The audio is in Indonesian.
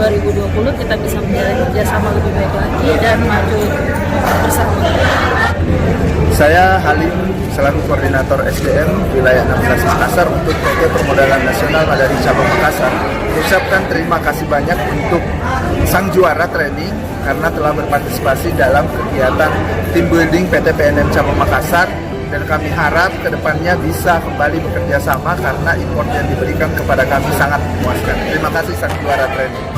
2020 kita bisa menjalin kerjasama lebih baik lagi dan maju bersama. Saya Halim, selaku Koordinator SDM Wilayah 16 Makassar untuk PT Permodalan Nasional Madani Cabang Makassar, mengucapkan terima kasih banyak untuk sang juara training karena telah berpartisipasi dalam kegiatan team building PT PNM Cabang Makassar, dan kami harap kedepannya bisa kembali bekerja sama karena import yang diberikan kepada kami sangat memuaskan. Terima kasih sang juara training.